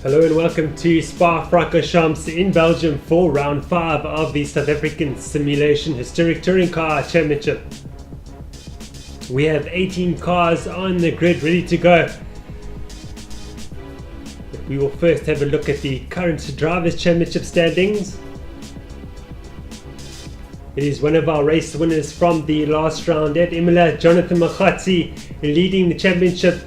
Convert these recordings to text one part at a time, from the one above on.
Hello and welcome to Spa-Francorchamps in Belgium for round 5 of the South African Simulation Historic Touring Car Championship. We have 18 cars on the grid ready to go. We will first have a look at the current Drivers' Championship standings. It is one of our race winners from the last round at Imola, Jonathan Makhatsi, leading the championship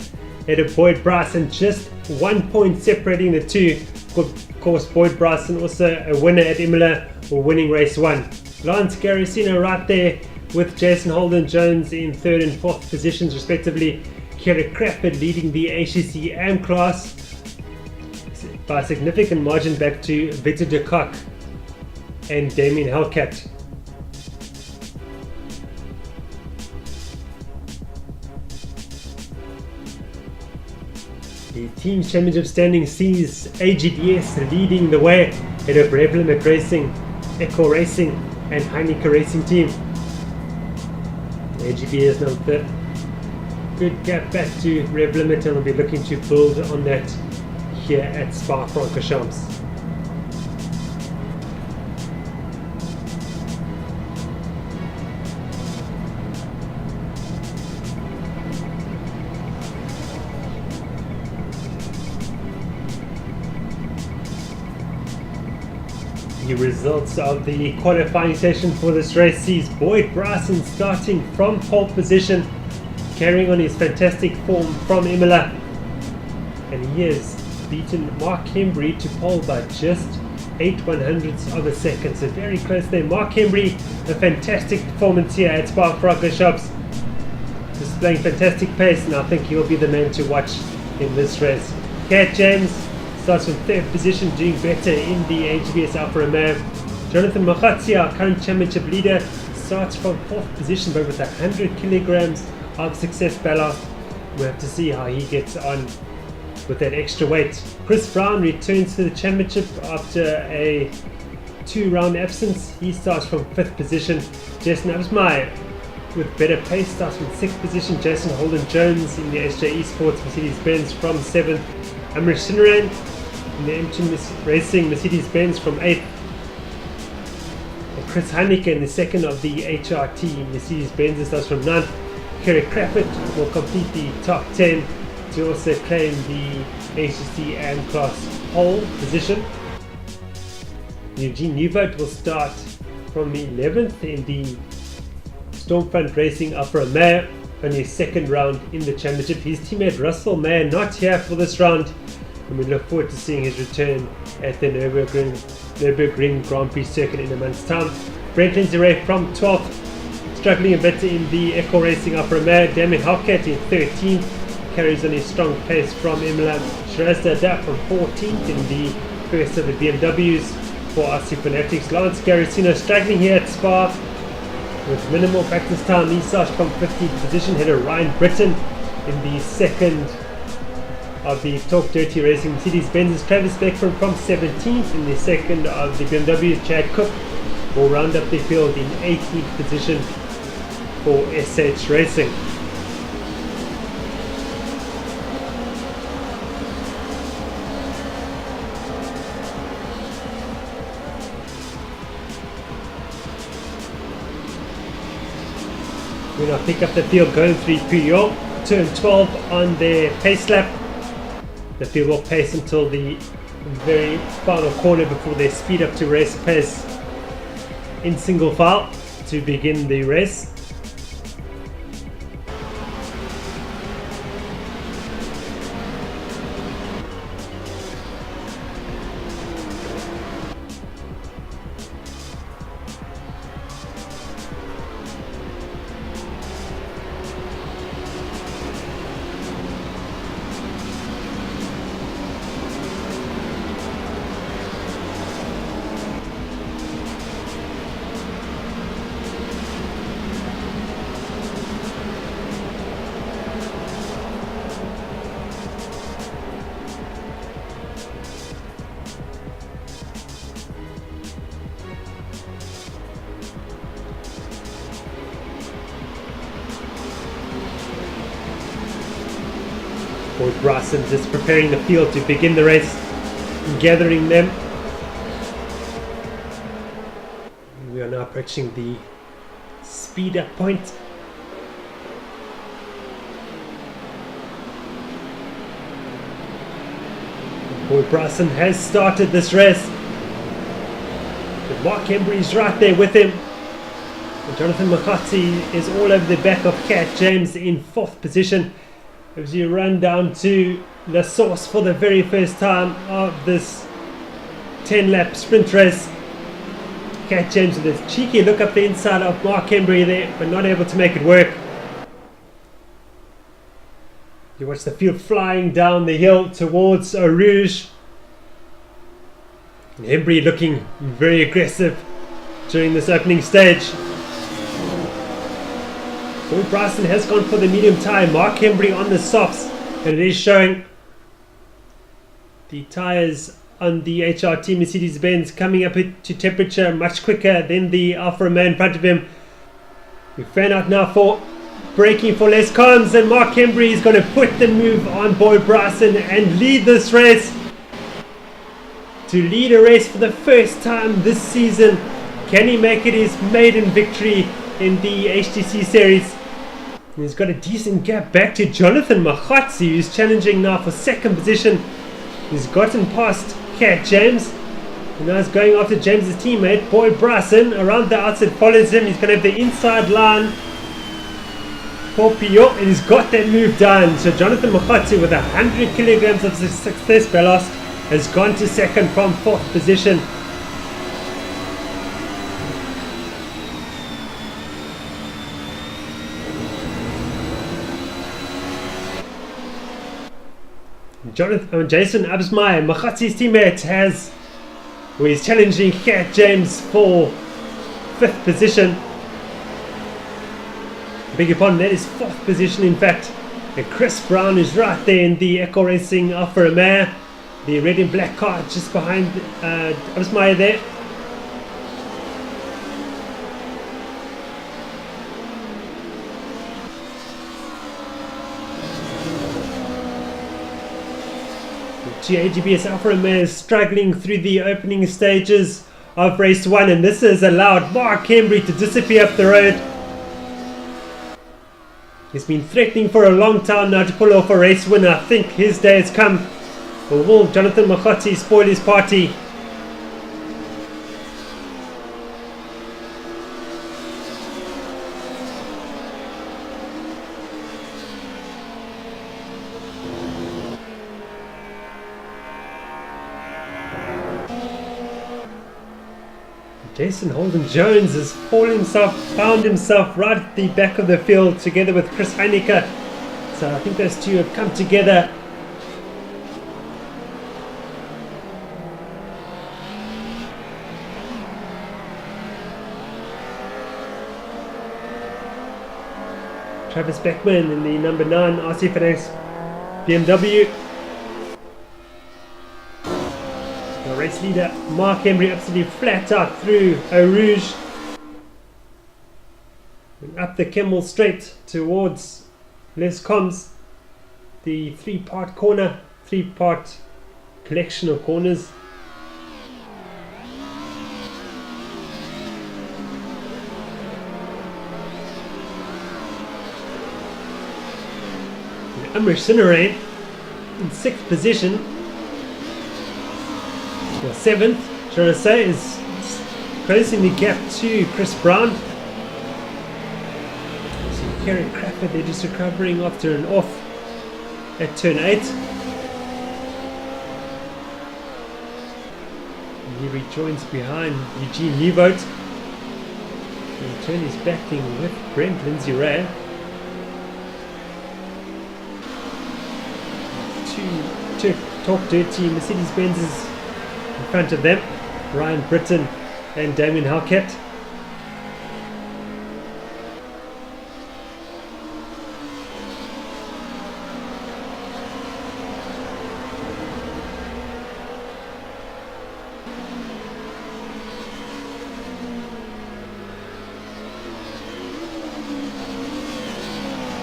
at a Boyd Bryson, just 1 point separating the two. Of course, Boyd Bryson also a winner at Imola, or winning race 1. Lance Garrisino right there with Jason Holden Jones in 3rd and 4th positions respectively. Kira Crawford leading the HTC AM class by a significant margin back to Victor de Kock and Damien Hellcat. The Teams Championship standing sees AGDS leading the way at a Brevlimit Racing, Echo Racing and Heineken Racing team. AGDS now with a good gap back to Brevlimit, and will be looking to build on that here at Spa-Francorchamps. The results of the qualifying session for this race sees Boyd Bryson starting from pole position, carrying on his fantastic form from Imola, and he has beaten Mark Hembry to pole by just 8/100ths of a second, so very close there. Mark Hembry, a fantastic performance here at Spa-Francorchamps, displaying fantastic pace, and I think he'll be the man to watch in this race. Cat James starts from 3rd position, doing better in the HBS Alfa Romeo. Jonathan Makhatsi, our current championship leader, starts from 4th position, but with 100 kilograms of success ballast. We'll have to see how he gets on with that extra weight. Chris Brown returns to the championship after a 2-round absence. He starts from 5th position. Jason Absmeyer with better pace starts from 6th position. Jason Holden Jones in the SJ Esports Mercedes-Benz from 7th. Amrish Sinaran in the M2 Racing Mercedes-Benz from 8th. And Chris Heineken in the 2nd of the HRT Mercedes-Benz starts from 9th. Kerry Crawford will complete the top 10 to also claim the HTC AM class pole position. Eugene Newvogt will start from 11th in the Stormfront Racing Alfa Romeo, only his 2nd round in the championship. His teammate Russell Mayer not here for this round, and we look forward to seeing his return at the Nürburgring Grand Prix circuit in a month's time. Brent Lindsay from 12th, struggling a bit in the Echo Racing Alfa Romeo. Damien Hellcat in 13th, carries on his strong pace from Imola. Shiraz Dada from 14th in the first of the BMWs for RC Fanatics. Lance Garrisino struggling here at Spa with minimal practice time. He starts from 15th position. Header Ryan Britton in the 2nd of the Talk Dirty Racing Mercedes-Benz. Travis Beckman from 17th in the 2nd of the BMWs. Chad Cook will round up the field in 18th position for SH Racing. We now pick up the field going through Puyol, turn 12 on their pace lap. The field will pace until the very final corner before they speed up to race pace in single file to begin the race. Boyd Bryson just preparing the field to begin the race. gathering them. We are now approaching the speed up point. Boy Bryson has started this race. But Mark Embry's right there with him. And Jonathan McCarthy is all over the back of Cat James in 4th position. As you run down to the source for the very first time of this 10-lap sprint race. Cat James with a cheeky look up the inside of Mark Embry there, but not able to make it work. You watch the field flying down the hill towards Eau Rouge. And Embry looking very aggressive during this opening stage. Boy Bryson has gone for the medium tyre. Mark Embry on the softs, and it is showing. The tyres on the HRT Mercedes-Benz coming up to temperature much quicker than the Alfa Romeo in front of him. We fan out now for braking for Les Cons, and Mark Embry is going to put the move on Boy Bryson and lead this race. To lead a race for the first time this season. Can he make it his maiden victory in the HTC series? And he's got a decent gap back to Jonathan McCarthy, who's challenging now for 2nd position. He's gotten past Cat James, and now he's going after James's teammate Boy Bryson. Around the outside follows him. He's going to have the inside line for Pio, and he's got that move done. So Jonathan McCarthy, with 100 kilograms of success ballast, has gone to 2nd from 4th position. Jason Absmeyer, McCarthy's teammate, he's challenging Cat James for 5th position. Beg your pardon, that is 4th position in fact. And Chris Brown is right there in the Echo Racing Alfa Romeo. The red and black car just behind Absmeyer there. GAGBS Alfa Romeo is struggling through the opening stages of race 1, and this has allowed Mark Embry to disappear up the road. He's been threatening for a long time now to pull off a race winner. I think his day has come. Or will Jonathan McCarthy spoil his party? Jason Holden-Jones has found himself right at the back of the field together with Chris Heineke. So I think those two have come together. Travis Beckman in the number 9 RC Finance BMW. The race leader Mark Embry absolutely flat out through Eau Rouge and up the Kemmel Straight towards Les Cons. The 3-part corner, 3-part collection of corners. Amrish Sinarain in 6th position, or 7th, should I say, is closing the gap to Chris Brown. So Kerry Crawford, they're just recovering after an off at turn 8. And he rejoins behind Eugene Nieuwoud. In turn he's backing with Brent Lindsay Ray. To talk dirty Mercedes-Benz's in front of them, Ryan Britton and Damien Halkett.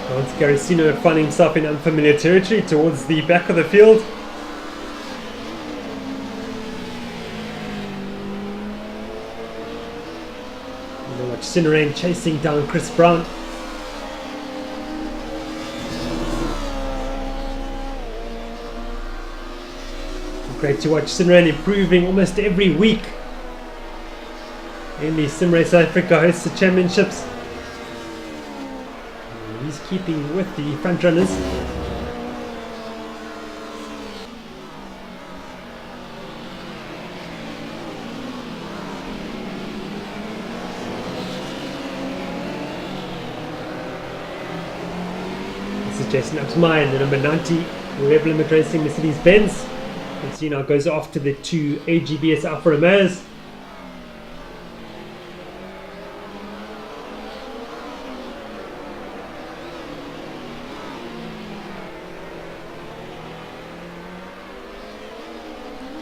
Lance Garicino finding himself in unfamiliar territory towards the back of the field. Sinerain chasing down Chris Brown. Great to watch Sinerain improving almost every week in the Sim Race South Africa hosts the championships. And he's keeping with the front runners. This is Jason Upsmeyer, the number 90 Rev Limit Racing Mercedes-Benz. You can see now goes after the two AGBS Alfa Romeos.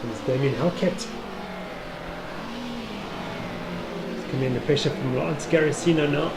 Here's Damien Halkett. It's coming in the pressure from Lance Garasino now.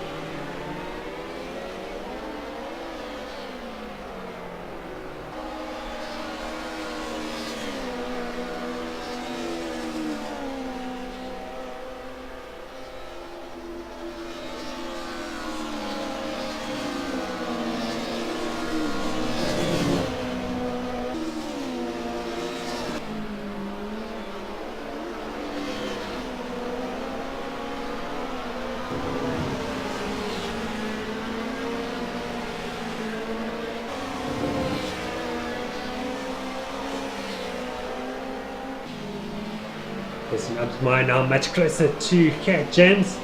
Jason Upsmeyer now much closer to Cat James.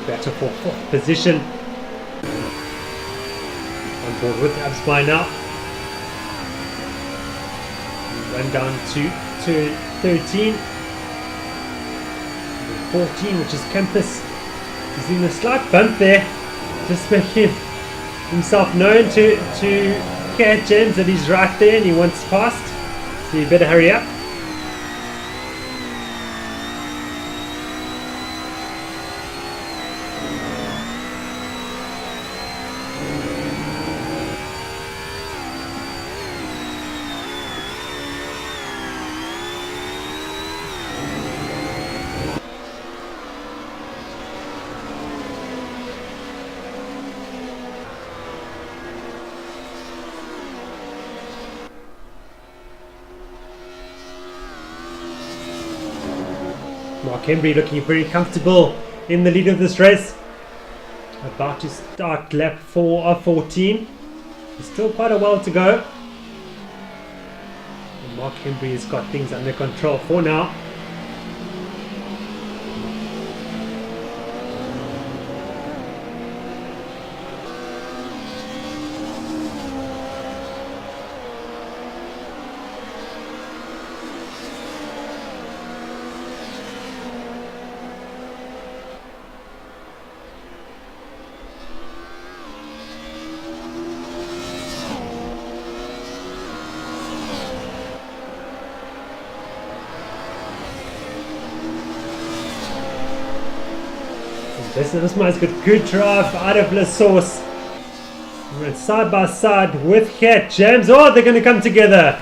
Battle for fourth position. On board with Upsmeyer now. Run down to 13. 14, which is Campus. He's in a slight bump there. Just making himself known to Cat James that he's right there and he wants past. So you better hurry up. Mark Hembry looking very comfortable in the lead of this race. About to start lap 4 of 14. There's still quite a while to go. And Mark Hembry has got things under control for now. Jason Upsmeyer's got good drive out of La Source. We're side by side with Cat James. Oh, they're going to come together.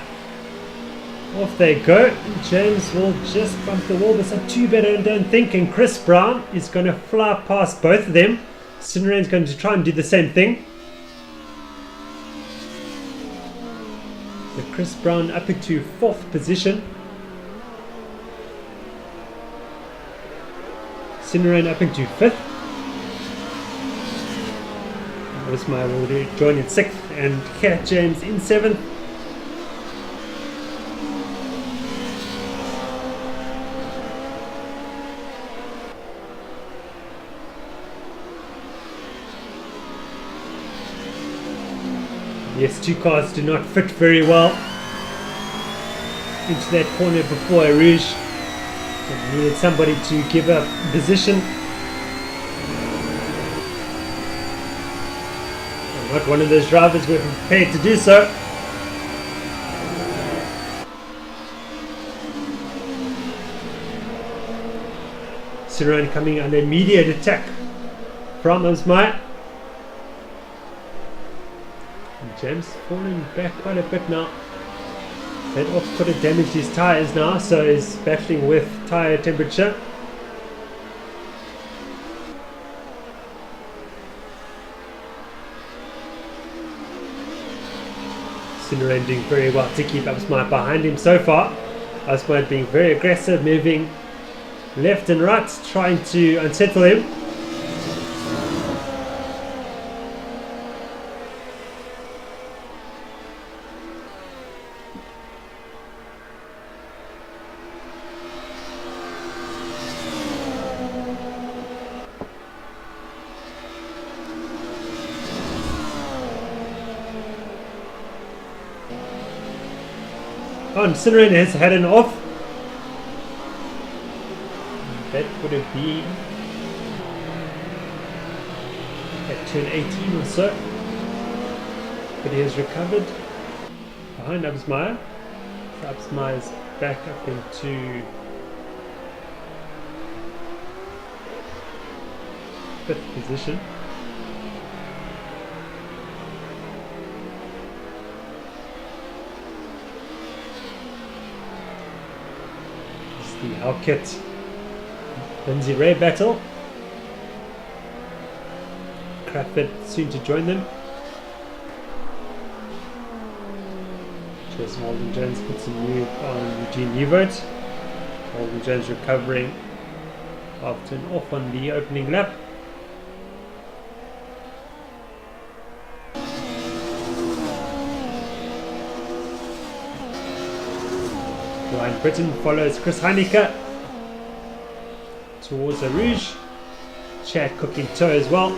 Off they go. James will just bump the wall. That's not too bad, I don't think. And Chris Brown is going to fly past both of them. Sinerain's going to try and do the same thing. So Chris Brown up into 4th position. Sinerain up into 5th. Upsmeyer will join in 6th and Cat James in 7th. Yes, two cars do not fit very well into that corner before a Rouge. And needed somebody to give up position. And not one of those drivers were prepared to do so. Sinerain coming under immediate attack from Upsmeyer. James falling back quite a bit now. That off could have damaged his tyres now, so he's battling with tyre temperature. Cinerain doing very well to keep Absmai behind him so far. Absmai being very aggressive, moving left and right, trying to unsettle him. Oh, and Cinerain has had an off. That would have been at turn 18 or so. But he has recovered behind Absmai. So Absmai is back up into 5th position. The Halkett Lindsay Ray battle. Crawford soon to join them. Jason Holden Jones puts a move on Eugene Newvote. Holden Jones recovering after an off on the opening lap. Ryan Britton follows Chris Heineke towards a Rouge. Chad Cook in tow as well.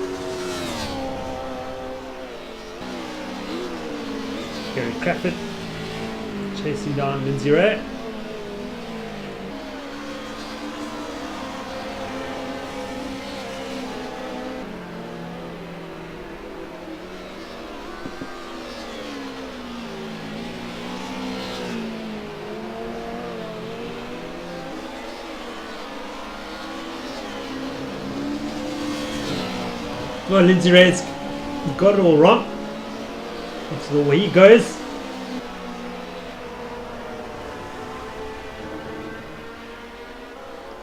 Gary Crawford chasing down Lindsay Ray. Well, Lindsay Ray's got it all wrong. That's the way he goes.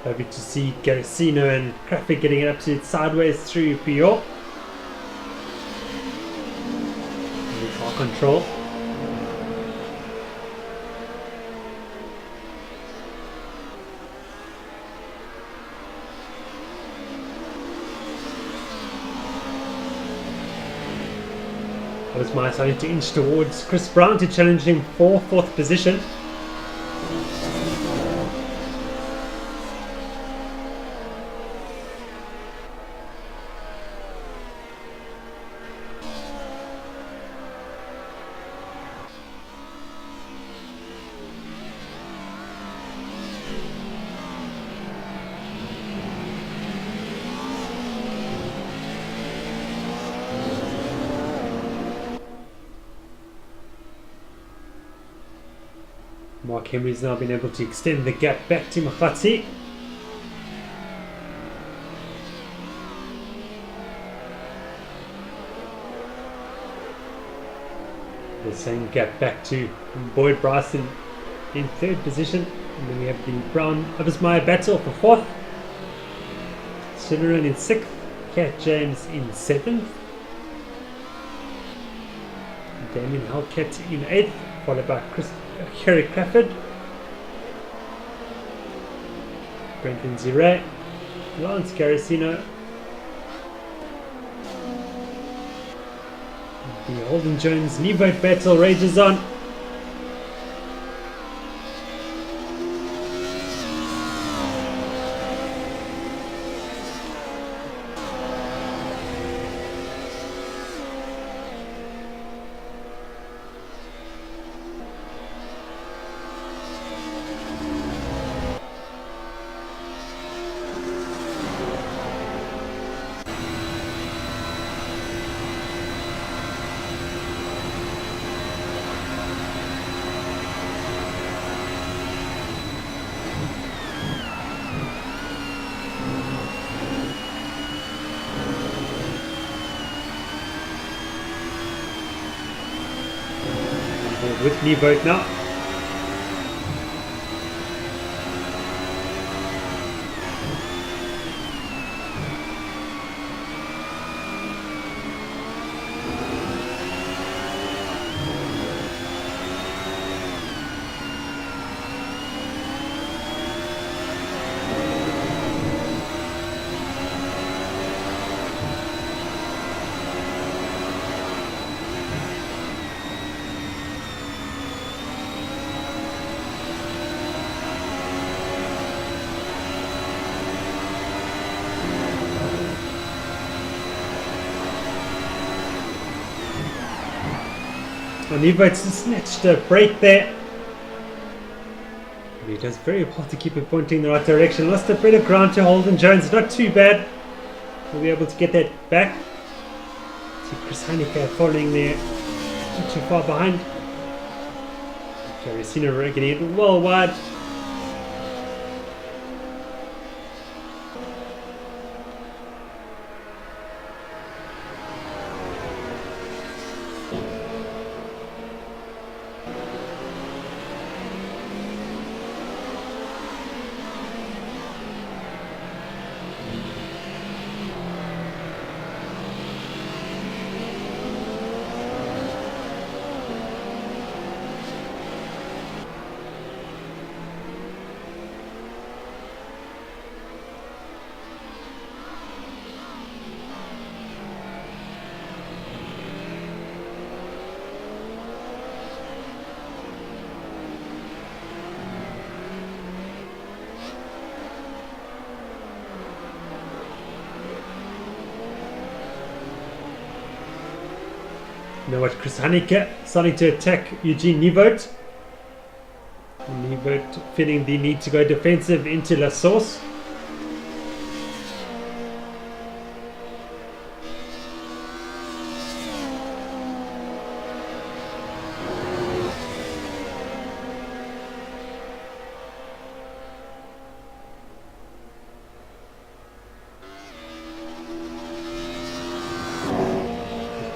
Happy to see Garicino and Crawford getting it absolute sideways through Puyol. Car control. Was my starting to inch towards Chris Brown to challenge him for 4th position. Mark Henry's now been able to extend the gap back to Mokhatsi. The same gap back to Boyd Bryson in 3rd position. And then we have the Brown Absmai battle for 4th. Cinerain in 6th. Cat James in 7th. Damien Halkett in 8th, followed by Kerry Crawford, Brenton Zire, Lance Garicino, the Holden Jones Newvote battle rages on. with Nieuwhout now. Nieuwhout snatched a break there. He does very well to keep it pointing in the right direction. Lost a bit of ground to Holden Jones, not too bad. We'll be able to get that back. See Chris Heineke following there, not too far behind. Jaracina getting it well wide. Now watch Chris Heineke starting to attack Eugene Nieuwhout. Nieuwhout feeling the need to go defensive into La Source.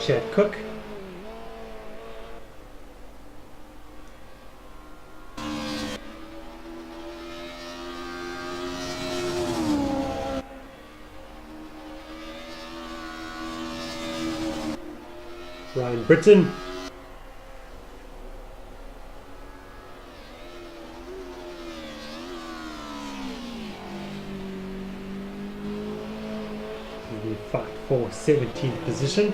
Chad Cook. Ryan Britton. We fight for 17th position.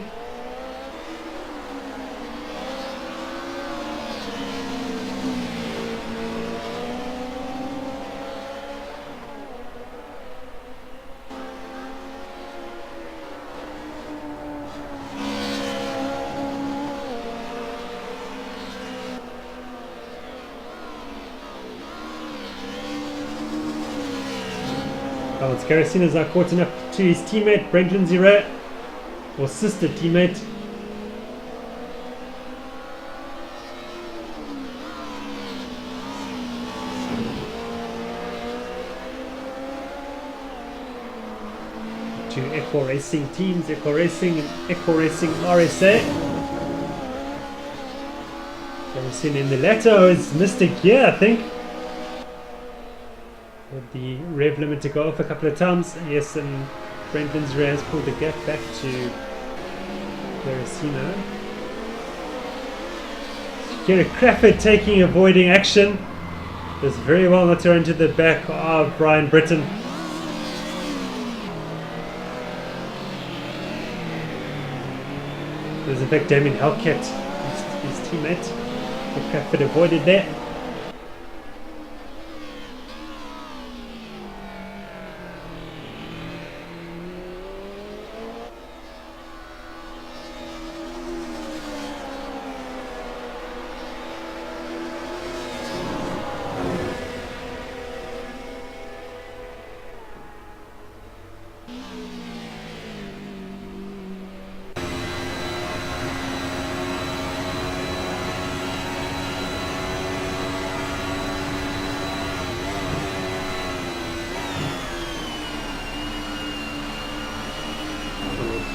Alex Garrison is now caught up to his teammate Brendan Zira, or sister teammate. Two Echo Racing teams, Echo Racing and Echo Racing RSA. Garrison in the latter has missed a gear, I think. With the rev limiter go off a couple of times. Yes, and Brendan Zira has pulled the gap back to Garacino. Kerry Crawford avoiding action. Does very well not to run to the back of Brian Britton. There's in fact Damien Hellcat, his teammate. Crawford avoided that.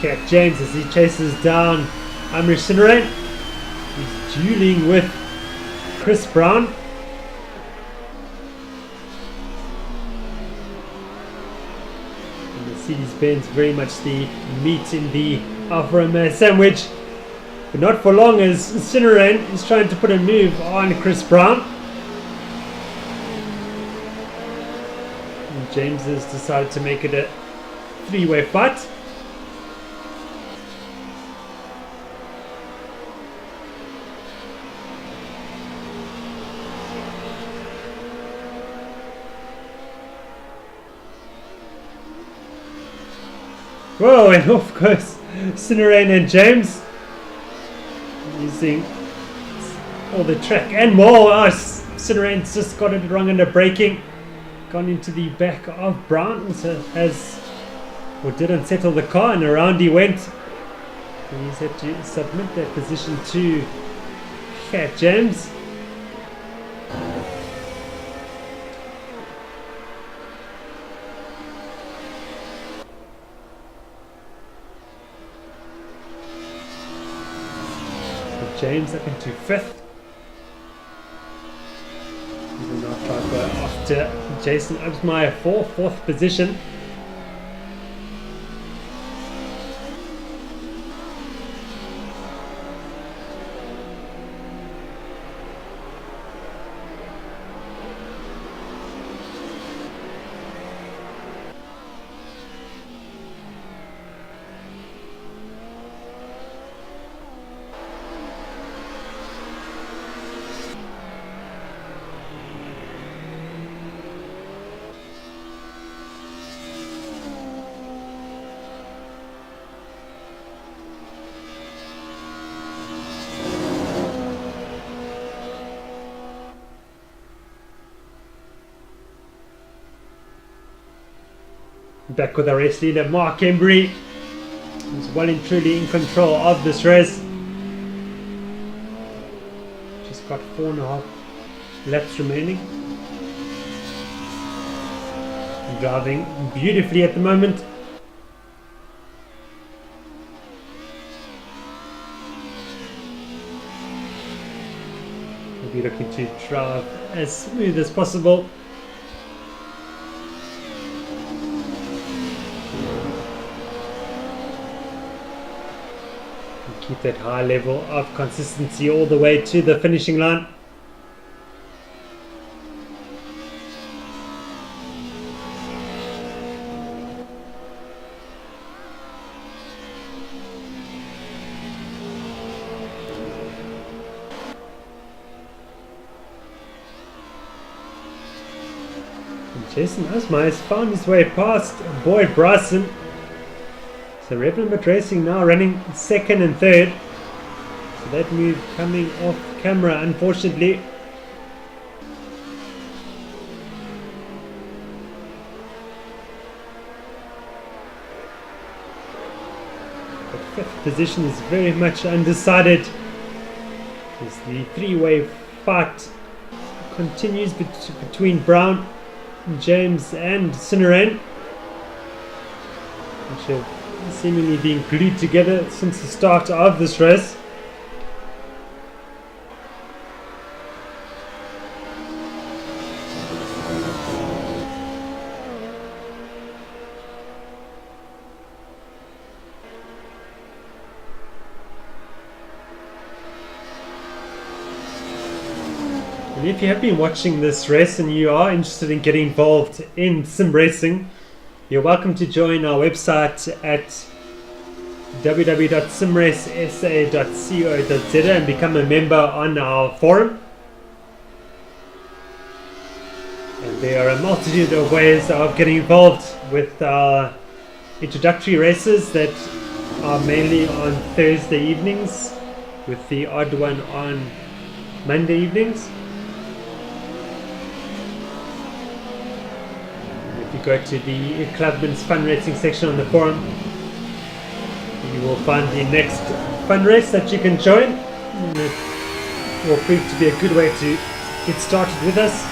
Cat James as he chases down Amrish Sinarain. He's dueling with Chris Brown. And Mercedes-Benz very much the meat in the Alfa Romeo sandwich. But not for long, as Cinerain is trying to put a move on Chris Brown. And James has decided to make it a three-way fight. Whoa, and of course, Cinerain and James using all the track and more. Oh, Cinerain's just got it wrong under braking. Gone into the back of Brown, so didn't settle the car, and around he went. And he's had to submit that position to Cat James. James up into 5th. Even after Jason Upsmeyer 4th position. Back with our race leader Mark Embry, who's well and truly in control of this race. Just got 4.5 laps remaining. Driving beautifully at the moment. We'll be looking to drive as smooth as possible. Keep that high level of consistency all the way to the finishing line. And Jason Usmeyer has found his way past Boyd Bryson. So Red Limit Racing now running 2nd and 3rd. So that move coming off camera, unfortunately. But 5th position is very much undecided as the three-way fight continues between Brown, James and Cinerain, which have seemingly being glued together since the start of this race. And if you have been watching this race and you are interested in getting involved in sim racing, you're welcome to join our website at www.simracesa.co.za and become a member on our forum. And there are a multitude of ways of getting involved with our introductory races that are mainly on Thursday evenings, with the odd one on Monday evenings. You go to the Clubman's Fun Racing section on the forum, you will find the next fun race that you can join, and it will prove to be a good way to get started with us.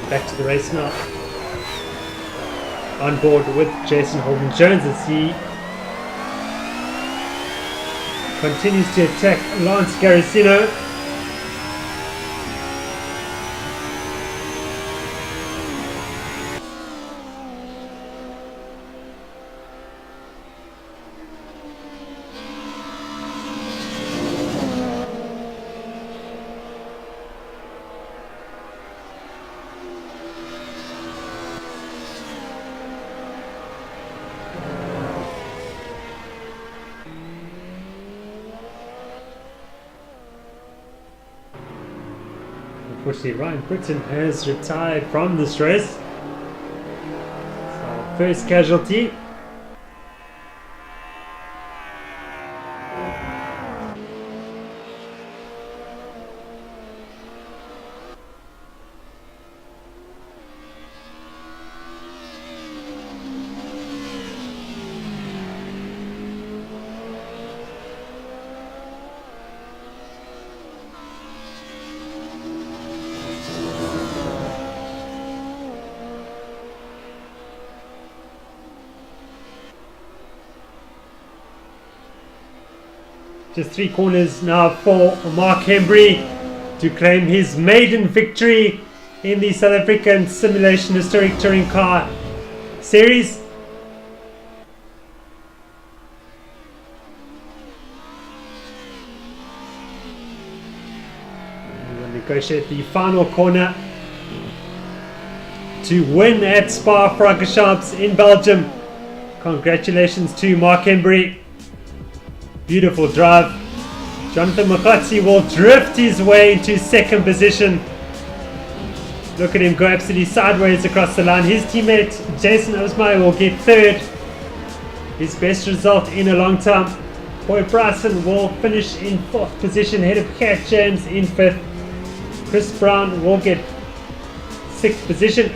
Back to the race now. On board with Jason Holden Jones as he continues to attack Lance Garicino. Unfortunately, Ryan Britton has retired from this race. So, first casualty. Just 3 corners now for Mark Hembry to claim his maiden victory in the South African Simulation Historic Touring Car Series. We will negotiate the final corner to win at Spa-Francorchamps in Belgium. Congratulations to Mark Hembry. Beautiful drive. Jonathan Mokotsi will drift his way into second position. Look at him go absolutely sideways across the line. His teammate Jason Osmeyer will get third. His best result in a long time. Boyd Bryson will finish in fourth position ahead of Cat James in fifth. Chris Brown will get sixth position.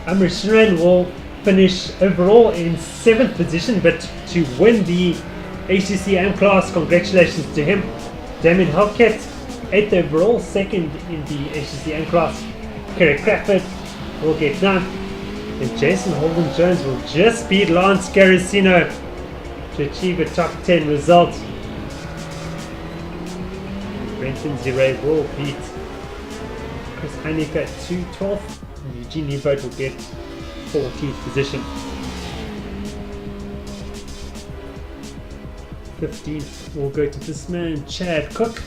Amr Shirin will finish overall in seventh position, but to win the HTC AM class, congratulations to him. Damien Halkett, 8th overall, second in the HTC AM class. Kerry Crawford will get 9th. And Jason Holden Jones will just beat Lance Garicino to achieve a top 10 result. Brenton Zire will beat Chris Heineke to 12th. And Eugene Neboat will get 14th position. 15th will go to this man, Chad Cook.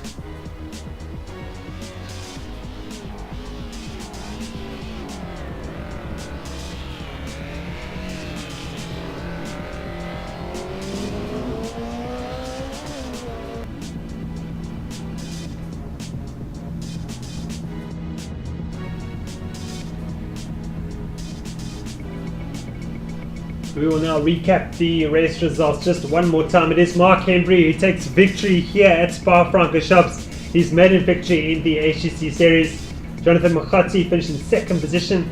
We will now recap the race results just one more time. It is Mark Hembry who takes victory here at Spa-Francorchamps. His maiden victory in the HTC series. Jonathan Mokotsi finished in second position.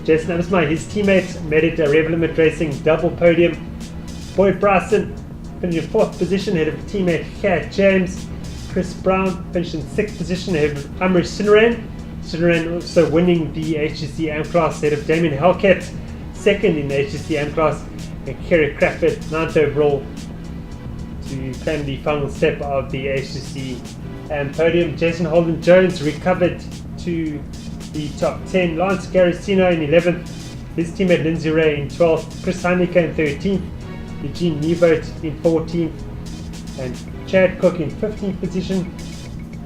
Jason Abismai, his teammate, made it a Rev Limit Racing double podium. Boyd Bryson finished in fourth position ahead of teammate Cat James. Chris Brown finished in sixth position ahead of Amr Shirin. Shirin also winning the HTC AM class ahead of Damien Halkett, second in the HTC AM class, and Kerry Crawford, 9th overall, to claim the final step of the HTC AM podium. Jason Holden Jones recovered to the top 10. Lance Garicino in 11th, his teammate Lindsay Ray in 12th, Chris Heineke in 13th, Eugene Neboat in 14th, and Chad Cook in 15th position,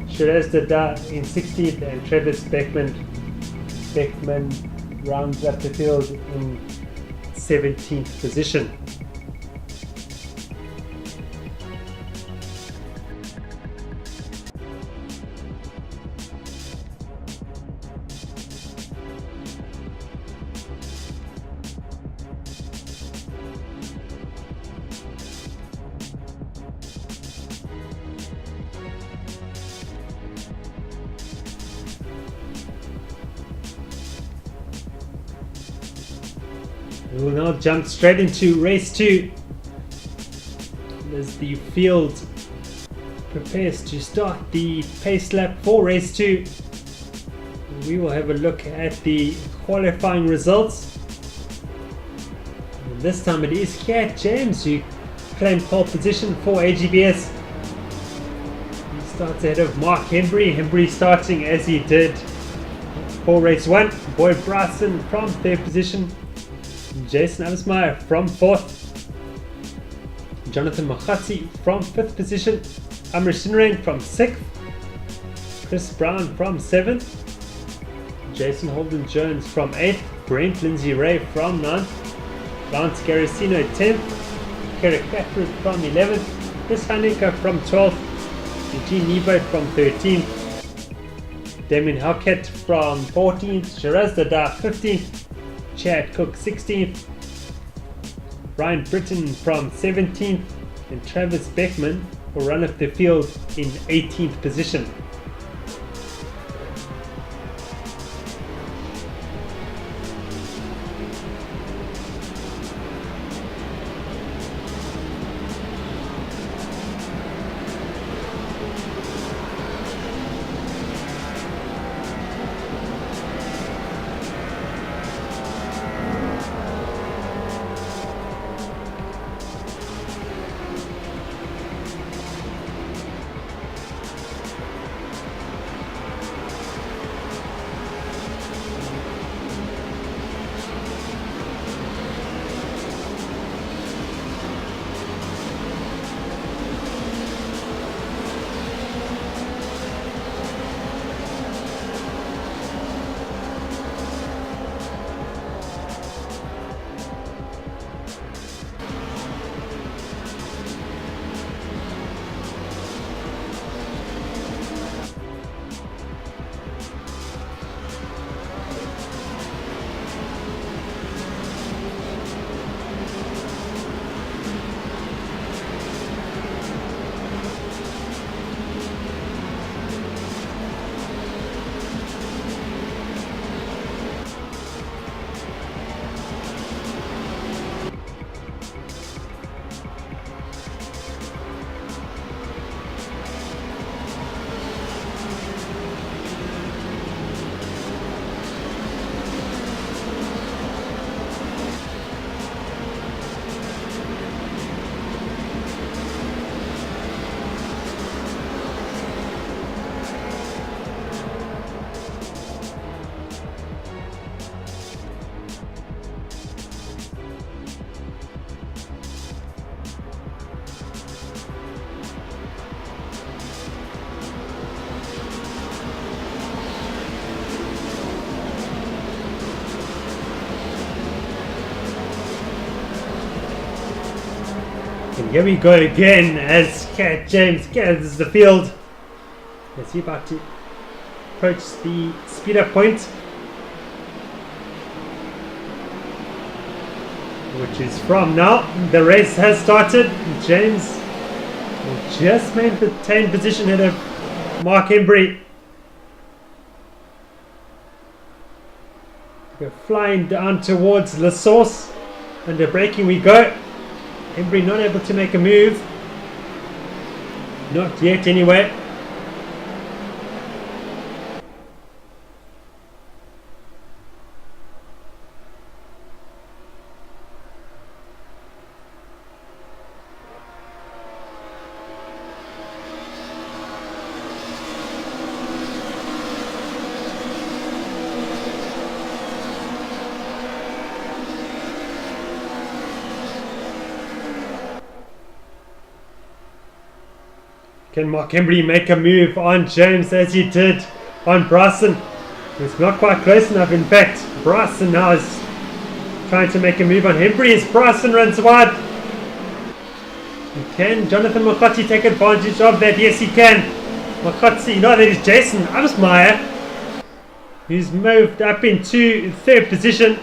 Shiraz Dada in 16th, and Travis Beckman rounds up the field in 17th position. We will now jump straight into race 2 as the field prepares to start the pace lap for race 2. We will have a look at the qualifying results. And this time it is Cat James who claimed pole position for AGBS. starts ahead of Mark Hembry. Hembry starting as he did for race 1. Boyd Bryson from 3rd position. Jason Abismeyer from 4th. Jonathan Makhatsi from 5th position. Amr Sinrain from 6th. Chris Brown from 7th. Jason Holden Jones from 8th. Brent Lindsay Ray from 9th. Lance Garasino 10th. Kerrick Backwood from 11th. Chris Haneke from 12th. Eugene Nebo from 13th. Damien Halkett from 14th. Shiraz Dada 15th. Chad Cook 16th. Ryan Britton from 17th. And Travis Beckman will run up the field in 18th position. And here we go again as Cat James gathers the field. Is he about to approach the speed up point? Which is from now. The race has started. James will just maintain position ahead of Mark Hembry. We're flying down towards La Source. Under braking we go. Hembry not able to make a move. Not yet anyway. Can Mark Hembry make a move on James as he did on Bryson? It's not quite close enough. In fact, Bryson now is trying to make a move on Hembry as Bryson runs wide. Can Jonathan Makhatsi take advantage of that? Yes, he can. Makhatsi, no, that is Jason Abismeyer, who's moved up into 3rd position.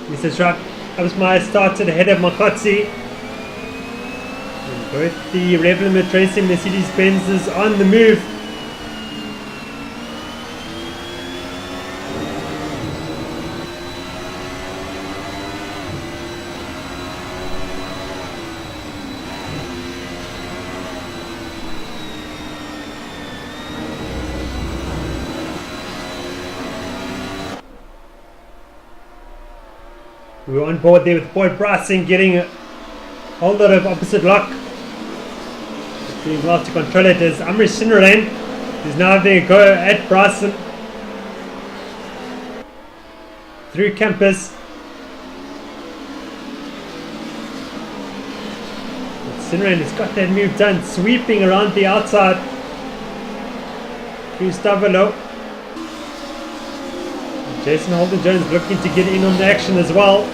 This is right. Abismeyer started ahead of Makhatsi. Both the Rev Limit Racing Mercedes-Benzes on the move. We were on board there with Boyd Bryson getting a whole lot of opposite lock. Doing well to control it is Amrish Sinarain, who's now having a go at Bryson. Through campus. Sinarain has got that move done, sweeping around the outside. Through Stavolo. Jason Holden-Jones looking to get in on the action as well.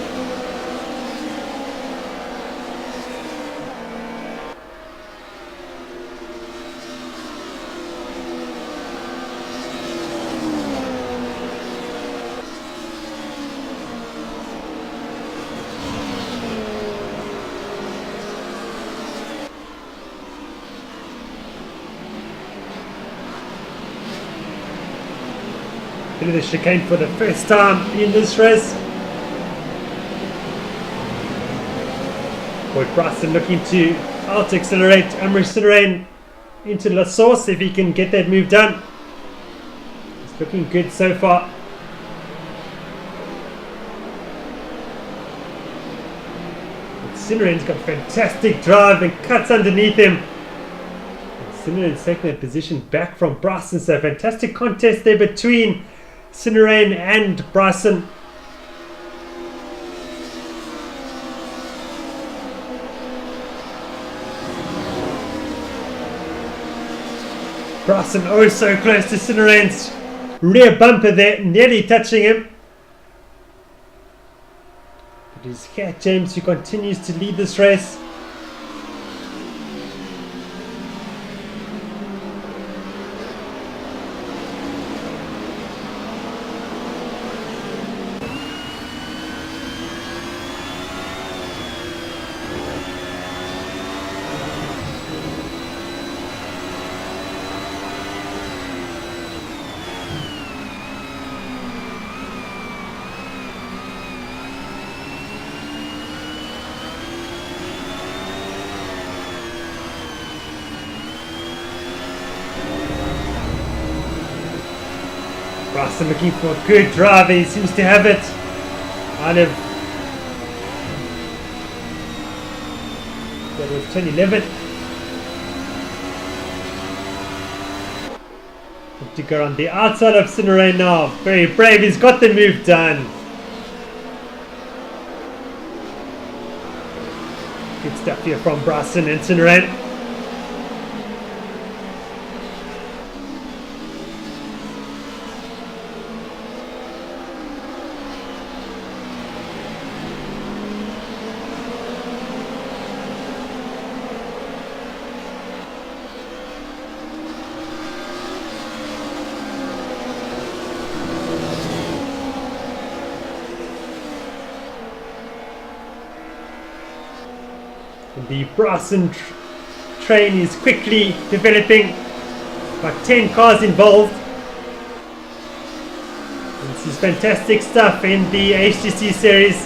Into the chicane for the first time in this race. Boyd Bryson looking to out-accelerate Amrish Sinarain into La Source if he can get that move done. It's looking good so far. Sinarain's got fantastic drive and cuts underneath him. Sinarain's taking that position back from Bryson, so fantastic contest there between Sinarain and Bryson. Bryson oh so close to Sinarain's rear bumper there, nearly touching him. It is Cat James who continues to lead this race. Bryson looking for a good drive. He seems to have it. Out of that was 2011. To go on the outside of Sinarain now. Very brave. He's got the move done. Good stuff here from Bryson and Sinarain. The Bryson train is quickly developing. About 10 cars involved. This is fantastic stuff in the HTC series.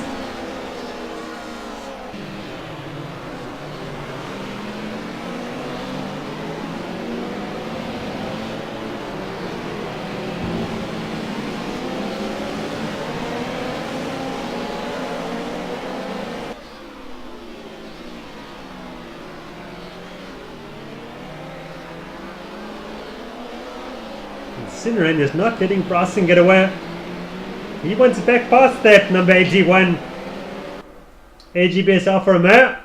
Sinarain is not letting Bryson get away. He wants back past that number 81 AGBS Alfa Romeo.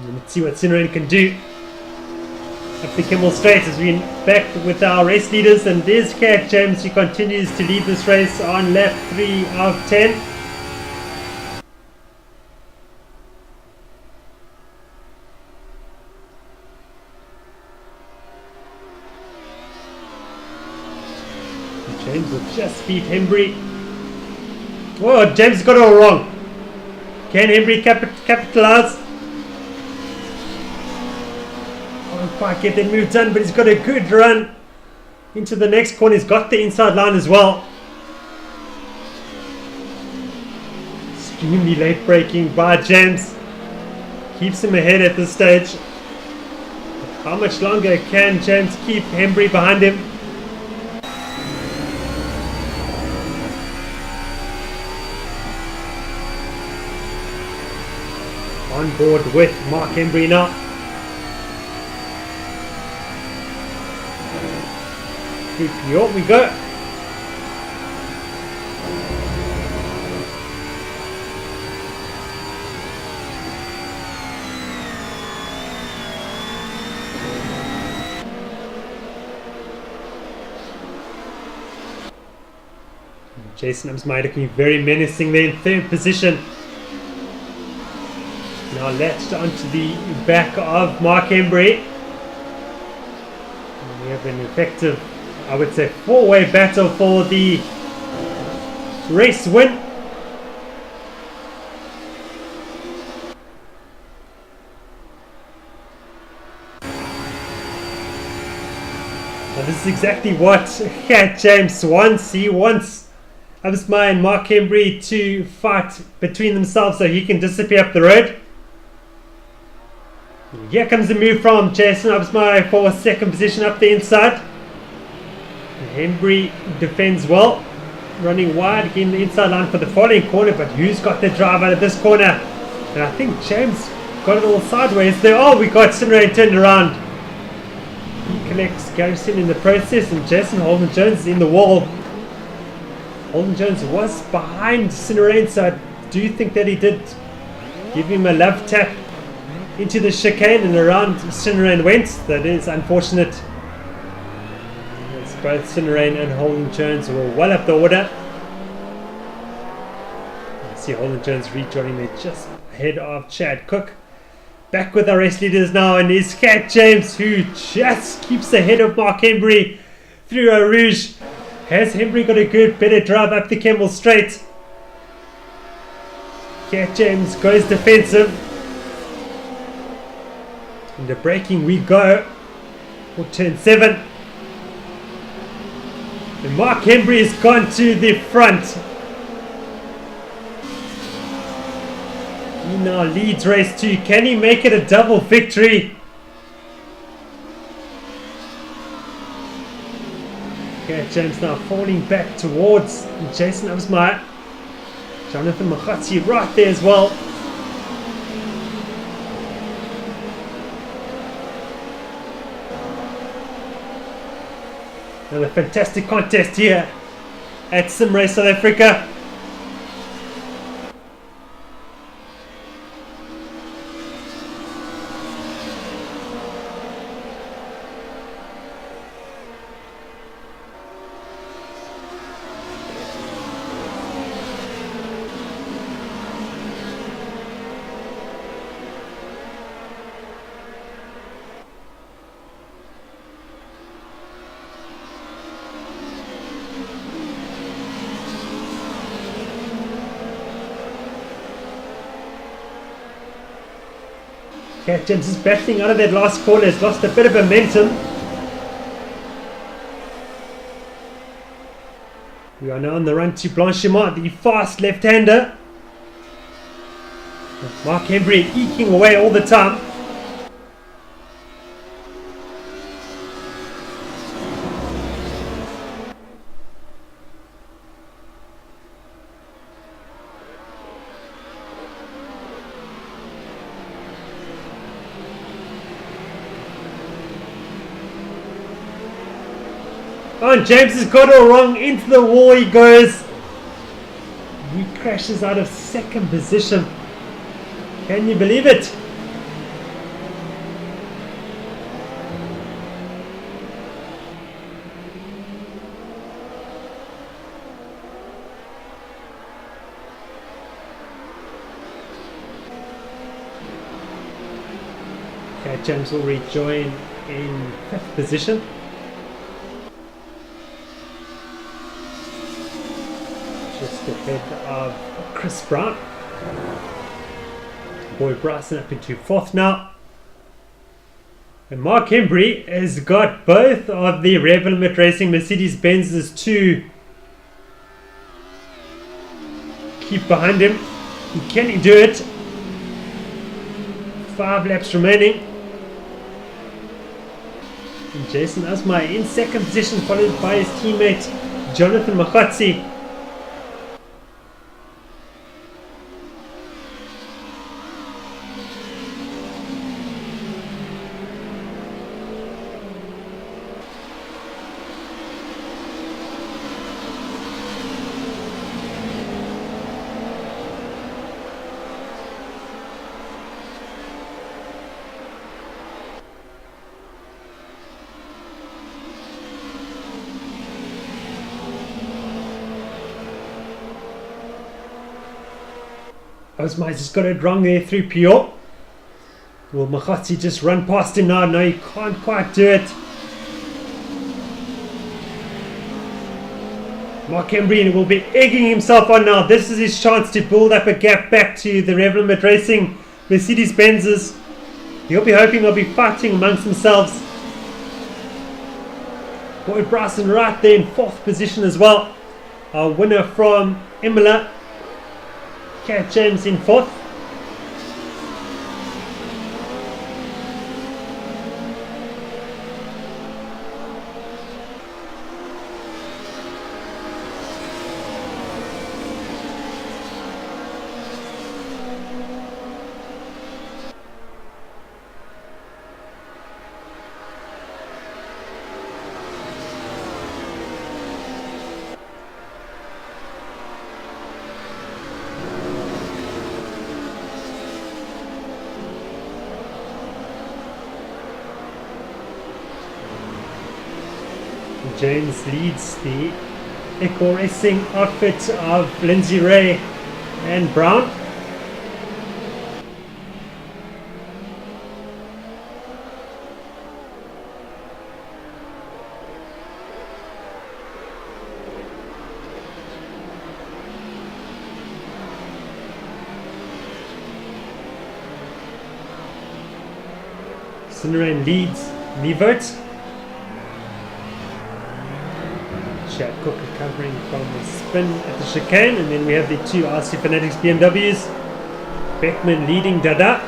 Let's see what Sinarain can do. Up the Kimmel Straight as we back with our race leaders, and there's Cat James who continues to lead this race on lap 3 of 10. James will just beat Hembry. Oh, James got it all wrong. Can Hembry capitalize? Can't quite get that move done, but he's got a good run into the next corner. He's got the inside line as well. Extremely late braking by James. Keeps him ahead at this stage. How much longer can James keep Hembry behind him? On board with Mark Hembry now. 3PO we go. Jason Amsmeijer looking very menacing there in third position. Now latched onto the back of Mark Embry. And we have an effective, I would say, four-way battle for the race win. Now this is exactly what Cat James wants. He wants Amsmeijer and Mark Embry to fight between themselves so he can disappear up the road. Here comes the move from Jason Amsmeijer for second position up the inside. Embry defends well, running wide again the inside line for the following corner, but who's got the drive out of this corner? And I think James got it all sideways there. Oh, we got Sinray turned around. He collects Garrison in the process, and Jason Holden Jones is in the wall. Holden Jones was behind Sinray, so I do think that he did give him a love tap into the chicane and around Sinray went. That is unfortunate. As both Sinray and Holden Jones were well up the order. I see Holden Jones rejoining there just ahead of Chad Cook. Back with our race leaders now, and it's Cat James who just keeps ahead of Mark Embry through Eau Rouge. Has Embry got a good better drive up the Kemmel Straight? Cat James goes defensive. Into braking we go for turn 7. And Mark Embry has gone to the front. He now leads race 2. Can he make it a double victory? Okay, James now falling back towards Jason Amsmeijer. Jonathan Mokhatsi right there as well. Another fantastic contest here at SimRace South Africa. Cat James is battling out of that last corner, has lost a bit of momentum. We are now on the run to Blanchimont, the fast left-hander. Mark Embry eking away all the time. Oh, and James has got it all wrong. Into the wall he goes. He crashes out of second position. Can you believe it? Okay, James will rejoin in 5th position. Just ahead of Chris Brown. Boy Bryson up into 4th now. And Mark Embry has got both of the Rev Limit Racing Mercedes-Benzes to keep behind him. Can he do it? 5 laps remaining. And Jason Amsmeijer in 2nd position, followed by his teammate Jonathan Mokhatsi. Osmai's just got it wrong there through Pio. Will Mahotsi just run past him now? No, he can't quite do it. Mark Embry will be egging himself on now. This is his chance to build up a gap back to the Revelant Racing Mercedes-Benzes. He'll be hoping they'll be fighting amongst themselves. Boyd Bryson right there in 4th position as well. Our winner from Imola, Cat James in 4th. James leads the Echo Racing outfit of Lindsay Ray and Brown. Sinrain leads Levert. Chad Cook recovering from the spin at the chicane, and then we have the 2 RC Fanatics BMWs. Beckman leading Dada.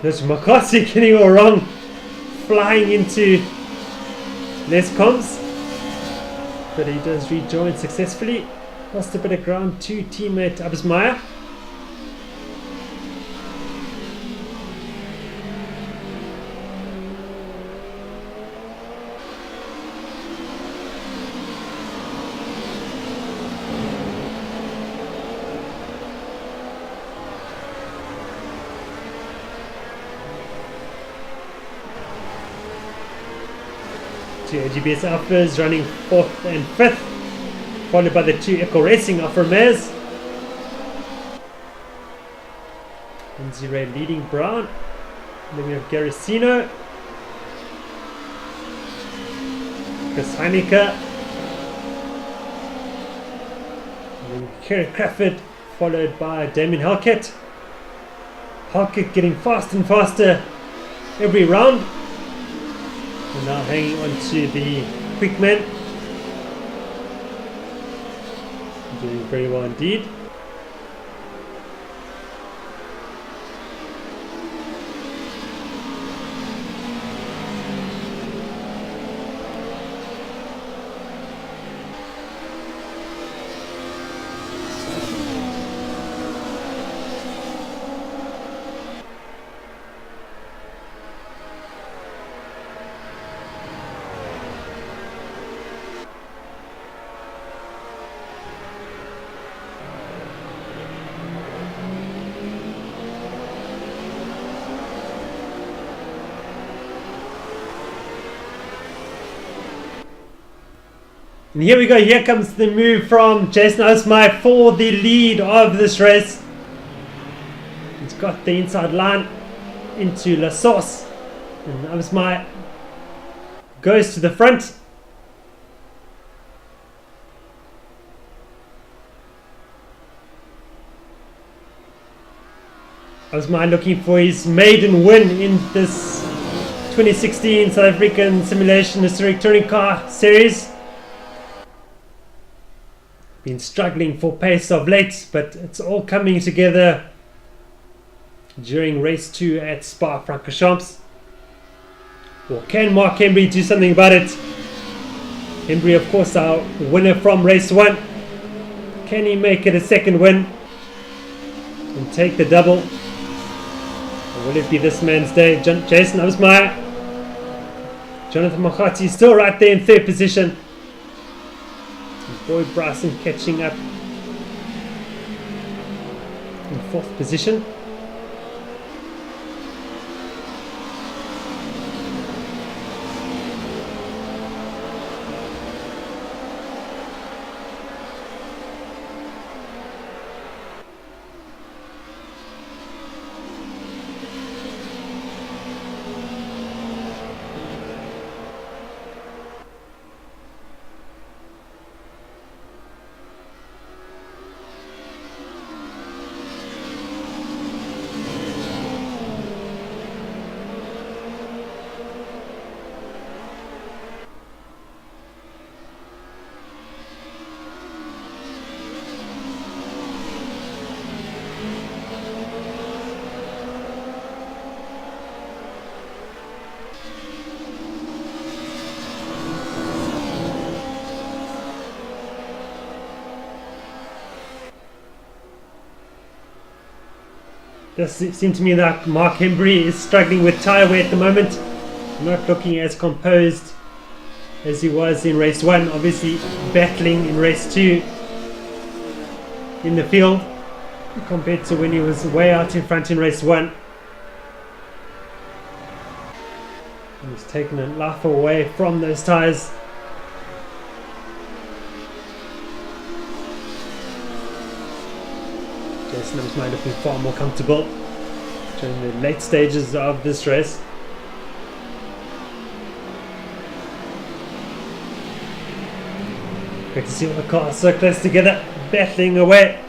There's Makasi getting all wrong, flying into Les Combs, but he does rejoin successfully. Lost a bit of ground to teammate Absmeyer. Two AGBS Alphas running 4th and 5th. Followed by the 2 Echo Racing Alfa Romeos. Lindsay Ray leading Brown. And then we have Garicino. Chris Heineke. And then Kerry Crawford, followed by Damien Halkett. Halkett getting faster and faster every round. And now hanging on to the quick man. Doing very well indeed. And here we go, here comes the move from Jason Osmeyer for the lead of this race. He's got the inside line into La Sauce. And Osmeyer goes to the front. Osmeyer looking for his maiden win in this 2016 South African Simulation Historic Touring Car Series. Been struggling for pace of late, but it's all coming together during race 2 at Spa-Francorchamps. Or can Mark Embry do something about it? Embry, of course, our winner from race 1. Can he make it a second win and take the double? Or will it be this man's day? Jason Osmeyer. Jonathan Mahati still right there in 3rd position. Boyd Bryson catching up in 4th position. does seem to me that Mark Hembry is struggling with tyre wear at the moment. Not looking as composed as he was in race 1. Obviously battling in race 2 in the field compared to when he was way out in front in race 1. And he's taken a life away from those tyres. Jason might looking far more comfortable during the late stages of this race. Great to see all the cars so close together, battling away.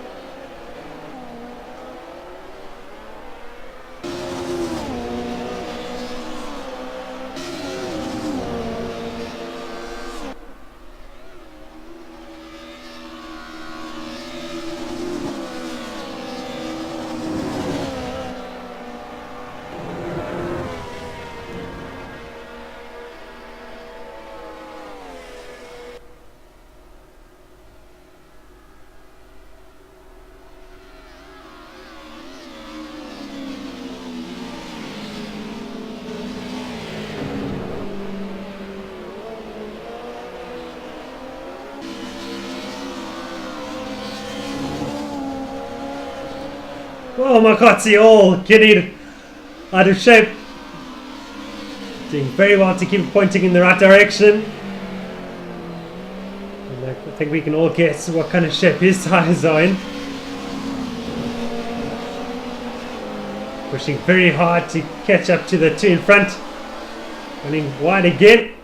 Oh, Makotsi all getting out of shape. Doing very well to keep pointing in the right direction. And I think we can all guess what kind of shape his tyres are in. Pushing very hard to catch up to the two in front. Running wide again.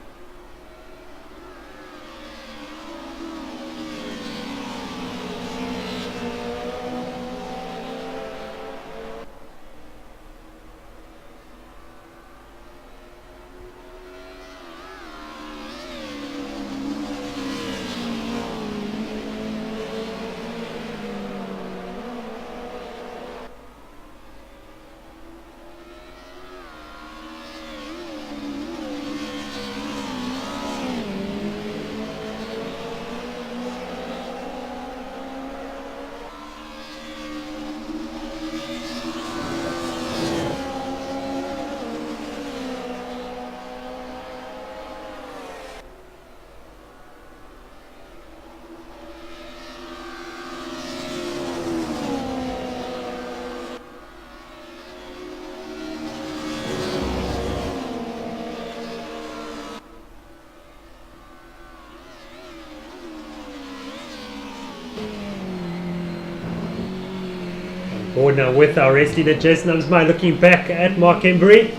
Board now with our race leader Jason Umsmeyer looking back at Mark Hembry.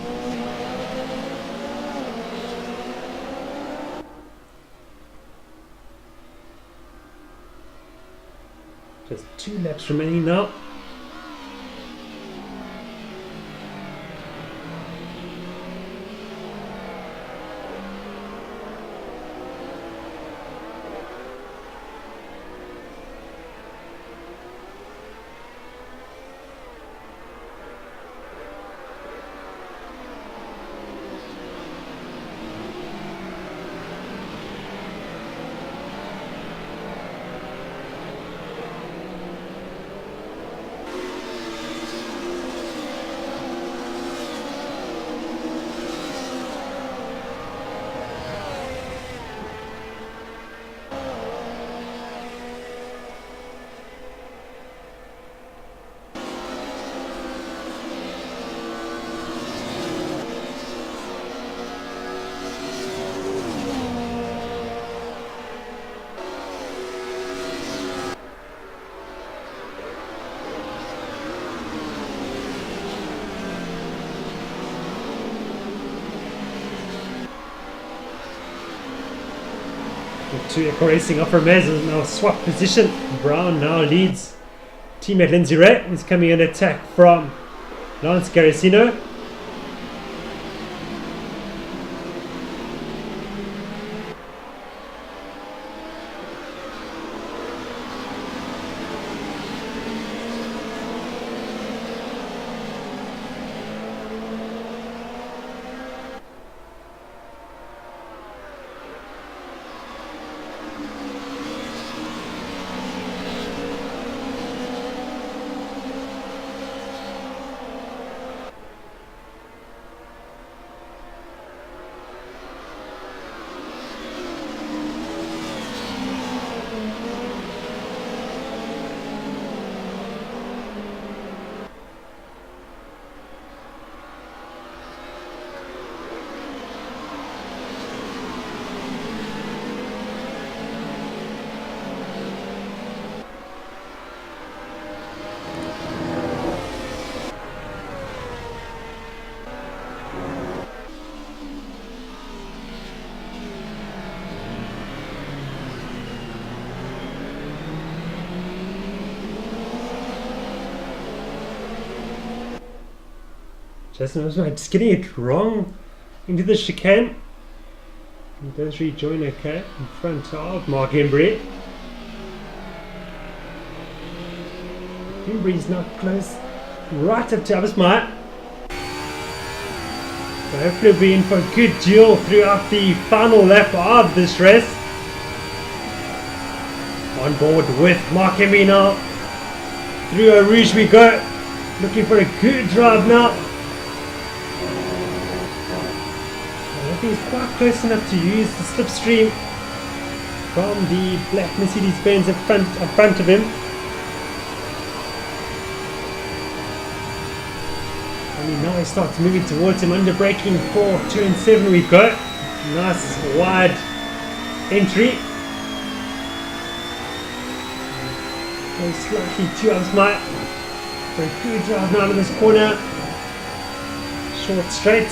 Just 2 laps remaining now. To Eco Racing off Hermes is now swap position. Brown now leads. Teammate Lindsay Ray is coming in attack from Lance Garicino. Jason was just getting it wrong into the chicane. He does rejoin okay in front of Mark Hembry. Hembry's not close. Right up to Abismar. So hopefully we'll be in for a good duel throughout the final lap of this race. On board with Mark Hembry now. Through Eau Rouge we go. Looking for a good drive now. I think he's quite close enough to use the slipstream from the black Mercedes-Benz in front of him. And now he starts moving towards him, under braking for turn 7 we go. Nice wide entry. Goes slightly too Abismar. For a good drive now in this corner. Short straight.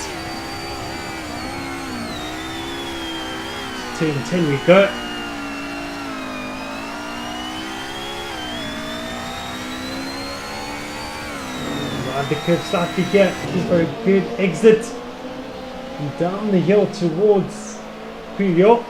Turn 10 we go. Ride the curve slightly here, looking for a good exit. And down the hill towards Puyol.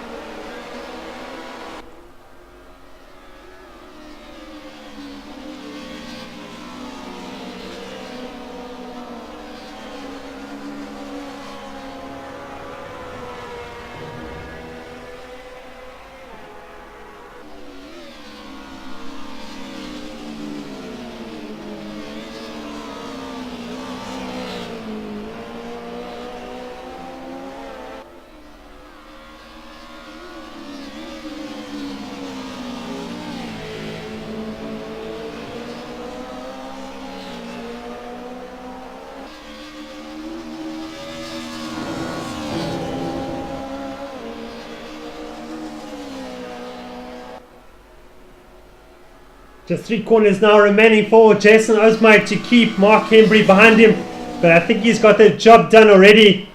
Just 3 corners now remaining for Jason Osmeyer to keep Mark Hembry behind him. But I think he's got the job done already.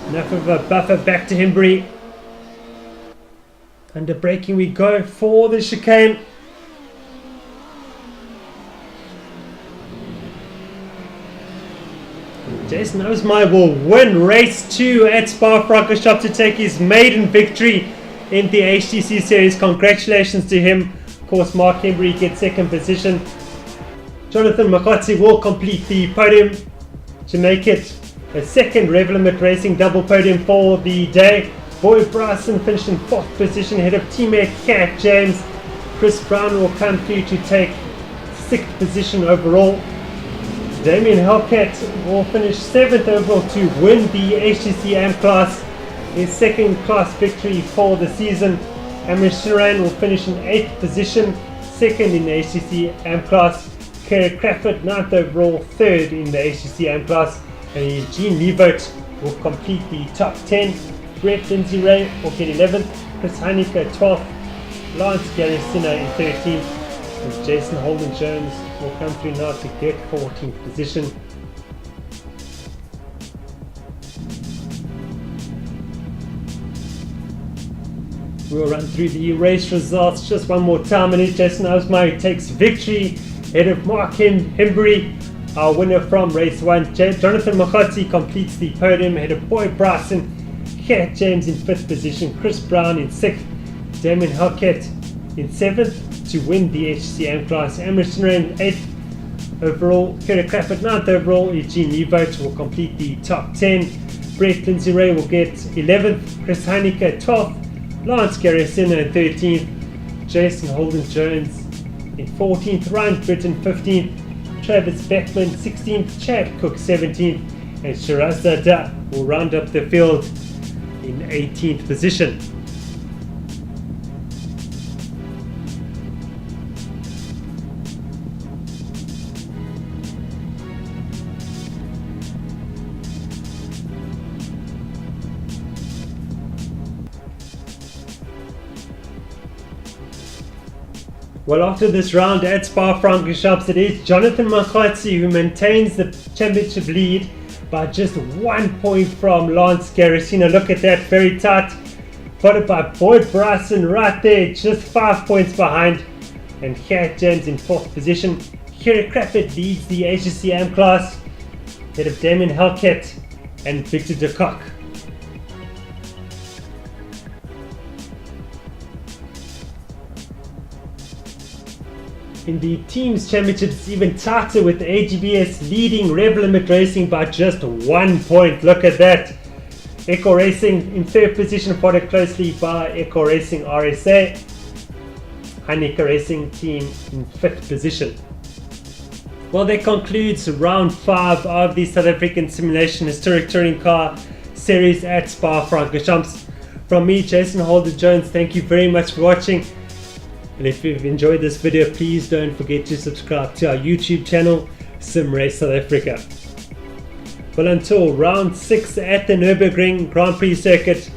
Enough of a buffer back to Hembry. Under braking we go for the chicane. Jason Osmeyer will win race 2 at Spa-Francorchamps to take his maiden victory in the HTC series. Congratulations to him. Of course, Mark Hembry gets 2nd position. Jonathan Makotsi will complete the podium to make it a 2nd Rev Limit Racing double podium for the day. Boyd Bryson finished in 4th position ahead of teammate Cat James. Chris Brown will come through to take 6th position overall. Damien Hellcat will finish 7th overall to win the HTC AM class. His 2nd class victory for the season. Amish Shiran will finish in 8th position, 2nd in the HTC AM class. Kerry Crawford 9th overall, 3rd in the HTC AM class. And Eugene Levote will complete the top 10. Brett Lindsay Ray will get 11th, Chris Heineke 12th, Lance Garrisina in 13th, and Jason Holden Jones will come through now to get 14th position. We'll run through the race results just one more time, and it's Jason Osmeyer takes victory ahead of Mark Hembry, our winner from race 1. Jonathan Makotsi completes the podium ahead of Boyd Bryson, Cat James in 5th position, Chris Brown in 6th, Damien Hellcat in 7th to win the HTC AM class, Emerson Rain 8th overall, Kerry Crawford 9th overall, Eugene Levote will complete the top 10, Brett Lindsay Ray will get 11th, Chris Heineke 12th, Lance Garrisina in 13th, Jason Holden Jones in 14th, Ryan Britton 15th, Travis Beckman 16th, Chad Cook 17th, and Shiraz Zada will round up the field in 18th position. Well, after this round at Spa-Francorchamps, it is Jonathan Makotsi who maintains the championship lead by just 1 point from Lance Garrisina. Look at that, very tight. Followed by Boyd Bryson right there, just 5 points behind. And Cat James in 4th position. Kira Crappert leads the HSC AM class, ahead of Damien Halkett and Victor de Kock. In the teams championship, it's even tighter with the AGBS leading Rev Limit Racing by just 1 point. Look at that. Echo Racing in third position, followed closely by Echo Racing RSA. Heineke Racing team in fifth position. Well, that concludes round 5 of the South African Simulation Historic Touring Car Series at Spa-Francorchamps. From me, Jason Holder-Jones, thank you very much for watching. And if you've enjoyed this video, please don't forget to subscribe to our YouTube channel, Sim Race South Africa. Well, until round 6 at the Nürburgring Grand Prix circuit,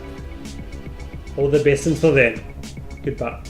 all the best until then. Goodbye.